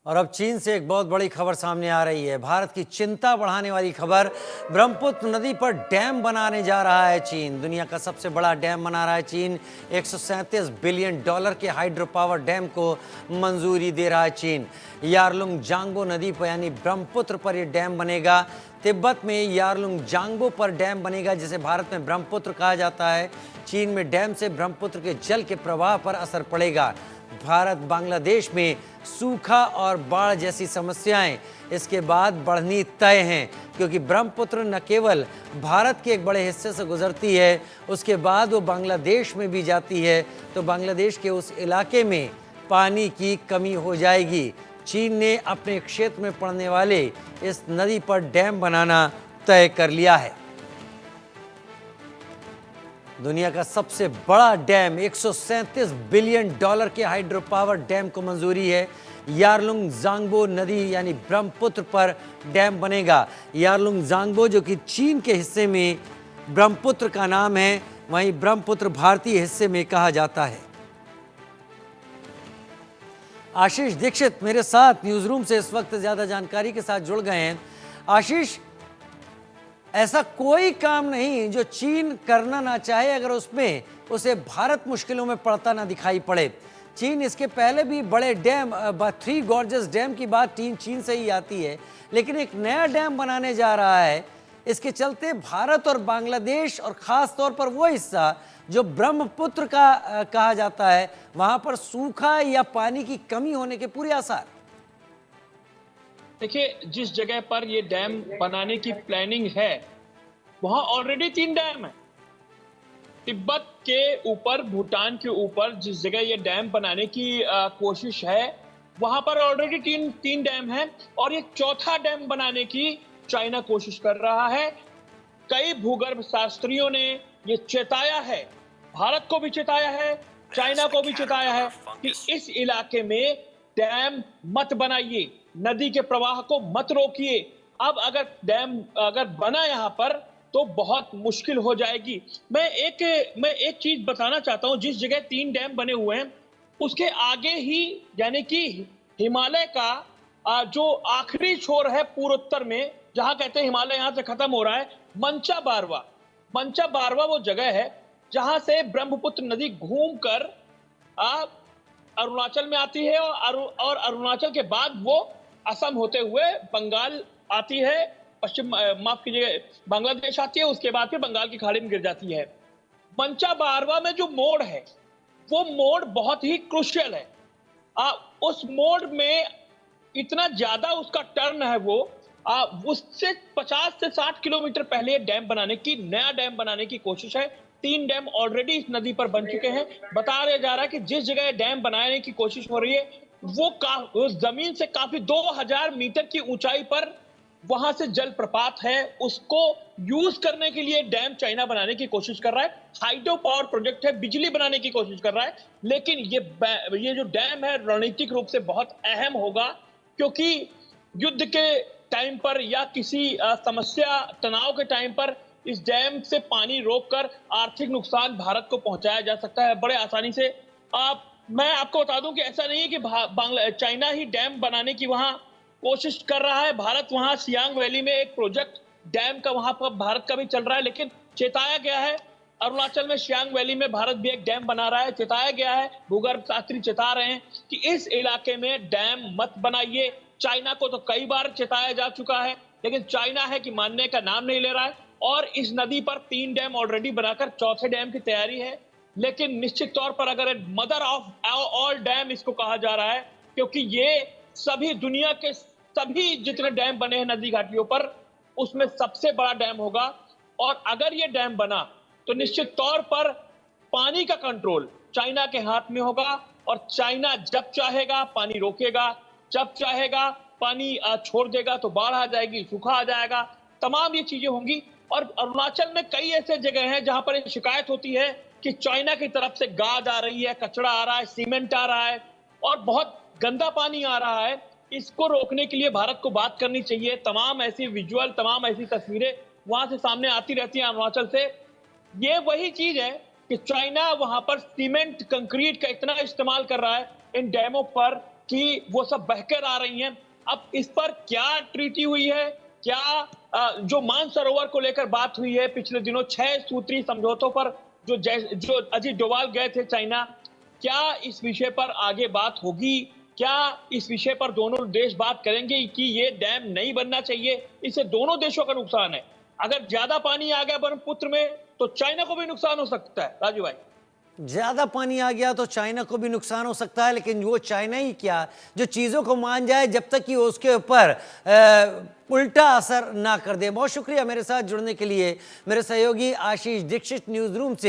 और अब चीन से एक बहुत बड़ी खबर सामने आ रही है। भारत की चिंता बढ़ाने वाली खबर। ब्रह्मपुत्र नदी पर डैम बनाने जा रहा है चीन। दुनिया का सबसे बड़ा डैम बना रहा है चीन। 137 बिलियन डॉलर के हाइड्रो पावर डैम को मंजूरी दे रहा है चीन। यारलुंग जांगबो नदी पर यानी ब्रह्मपुत्र पर यह डैम बनेगा। तिब्बत में यारलुंग जांगबो पर डैम बनेगा, जिसे भारत में ब्रह्मपुत्र कहा जाता है। चीन में डैम से ब्रह्मपुत्र के जल के प्रवाह पर असर पड़ेगा। भारत बांग्लादेश में सूखा और बाढ़ जैसी समस्याएं इसके बाद बढ़नी तय हैं, क्योंकि ब्रह्मपुत्र न केवल भारत के एक बड़े हिस्से से गुजरती है, उसके बाद वो बांग्लादेश में भी जाती है। तो बांग्लादेश के उस इलाके में पानी की कमी हो जाएगी। चीन ने अपने क्षेत्र में पड़ने वाले इस नदी पर डैम बनाना तय कर लिया है। दुनिया का सबसे बड़ा डैम 137 बिलियन डॉलर के हाइड्रो पावर डैम को मंजूरी है। यारलुंग जांगबो नदी यानी ब्रह्मपुत्र पर डैम बनेगा। यारलुंग जांगबो जो कि चीन के हिस्से में ब्रह्मपुत्र का नाम है, वहीं ब्रह्मपुत्र भारतीय हिस्से में कहा जाता है। आशीष दीक्षित मेरे साथ न्यूज रूम से इस वक्त ज्यादा जानकारी के साथ जुड़ गए हैं। आशीष, ऐसा कोई काम नहीं जो चीन करना ना चाहे अगर उसमें उसे भारत मुश्किलों में पड़ता ना दिखाई पड़े। चीन इसके पहले भी बड़े डैम, थ्री गॉर्जस डैम की बात चीन से ही आती है, लेकिन एक नया डैम बनाने जा रहा है। इसके चलते भारत और बांग्लादेश और खास तौर पर वो हिस्सा जो ब्रह्मपुत्र का कहा जाता है, वहां पर सूखा या पानी की कमी होने के पूरे आसार। देखिए, जिस जगह पर ये डैम बनाने की प्लानिंग है वहां ऑलरेडी 3 डैम है। तिब्बत के ऊपर, भूटान के ऊपर जिस जगह ये डैम बनाने की कोशिश है, वहां पर ऑलरेडी तीन डैम है और ये चौथा डैम बनाने की चाइना कोशिश कर रहा है। कई भूगर्भ शास्त्रियों ने ये चेताया है, भारत को भी चेताया है, चाइना को भी चेताया है कि इस इलाके में डैम मत बनाइए, नदी के प्रवाह को मत रोकिए। अब अगर डैम बना यहाँ पर तो बहुत मुश्किल हो जाएगी। मैं एक चीज बताना चाहता हूँ, जिस जगह 3 डैम बने हुए हैं उसके आगे ही यानी कि हिमालय का जो आखिरी छोर है पूर्वोत्तर में, जहां कहते हैं हिमालय यहां से खत्म हो रहा है, मंचा बारवा वो जगह है जहां से ब्रह्मपुत्र नदी घूमकर अरुणाचल में आती है और अरुणाचल के बाद वो असम होते हुए बंगाल आती है, माफ कीजिए, बांग्लादेश आती है, उसके बाद फिर बंगाल की खाड़ी में गिर जाती है। मंचा बारवा में जो मोड़ है वो मोड़ बहुत ही क्रुशियल है। उस मोड़ में इतना ज्यादा उसका टर्न है, वो उससे 50 से 60 किलोमीटर पहले नया डैम बनाने की कोशिश है। 3 डैम ऑलरेडी इस नदी पर बन चुके हैं। बताया जा रहा है कि जिस जगह डैम बनाने की कोशिश हो रही है वो जमीन से काफी 2000 मीटर की ऊंचाई पर वहां से जलप्रपात है, उसको यूज करने के लिए डैम चाइना बनाने की कोशिश कर रहा है। हाइड्रो पावर प्रोजेक्ट है, बिजली बनाने की कोशिश कर रहा है। लेकिन ये जो डैम है रणनीतिक रूप से बहुत अहम होगा, क्योंकि युद्ध के टाइम पर या किसी समस्या तनाव के टाइम पर इस डैम से पानी रोककर आर्थिक नुकसान भारत को पहुंचाया जा सकता है बड़े आसानी से। मैं आपको बता दूं कि ऐसा नहीं है कि चाइना ही डैम बनाने की वहां कोशिश कर रहा है। भारत वहां सियांग वैली में एक प्रोजेक्ट डैम का वहां पर भारत का भी चल रहा है, लेकिन चेताया गया है। अरुणाचल में सियांग वैली में भारत भी एक डैम बना रहा है, चेताया गया है, भूगर्भ शास्त्री चेता रहे हैं कि इस इलाके में डैम मत बनाइए। चाइना को तो कई बार चेताया जा चुका है, लेकिन चाइना है कि मानने का नाम नहीं ले रहा है। और इस नदी पर 3 डैम ऑलरेडी बनाकर चौथे डैम की तैयारी है। लेकिन निश्चित तौर पर अगर मदर ऑफ ऑल डैम इसको कहा जा रहा है, क्योंकि ये सभी दुनिया के सभी जितने डैम बने हैं नदी घाटियों पर, उसमें सबसे बड़ा डैम होगा। और अगर ये डैम बना तो निश्चित तौर पर पानी का कंट्रोल चाइना के हाथ में होगा, और चाइना जब चाहेगा पानी रोकेगा, जब चाहेगा पानी छोड़ देगा तो बाढ़ आ जाएगी, सूखा आ जाएगा, तमाम ये चीजें होंगी। और अरुणाचल में कई ऐसे जगह हैं जहां पर शिकायत होती है कि चाइना की तरफ से गाद आ रही है, कचरा आ रहा है, सीमेंट आ रहा है और बहुत गंदा पानी आ रहा है। इसको रोकने के लिए भारत को बात करनी चाहिए। तमाम ऐसी विजुअल, तमाम ऐसी तस्वीरें वहां से सामने आती रहती हैं अरुणाचल से। ये वही चीज है कि चाइना वहां पर सीमेंट, कंक्रीट का इतना इस्तेमाल कर रहा है इन डैमों पर कि वो सब बहकर आ रही हैं। अब इस पर क्या ट्रीटी हुई है, क्या जो मानसरोवर को लेकर बात हुई है पिछले दिनों 6 सूत्री समझौतों पर जो अजीत डोभाल गए थे चाइना, क्या इस विषय पर आगे बात होगी? क्या इस विषय पर दोनों देश बात करेंगे कि ये डैम नहीं बनना चाहिए? इससे दोनों देशों का नुकसान है। अगर ज्यादा पानी आ गया ब्रह्मपुत्र में तो चाइना को भी नुकसान हो सकता है। राजू भाई, ज्यादा पानी आ गया तो चाइना को भी नुकसान हो सकता है, लेकिन वो चाइना ही क्या, जो चीजों को मान जाए जब तक कि उसके ऊपर उल्टा असर ना कर दे। बहुत शुक्रिया मेरे साथ जुड़ने के लिए, मेरे सहयोगी आशीष दीक्षित न्यूज रूम से।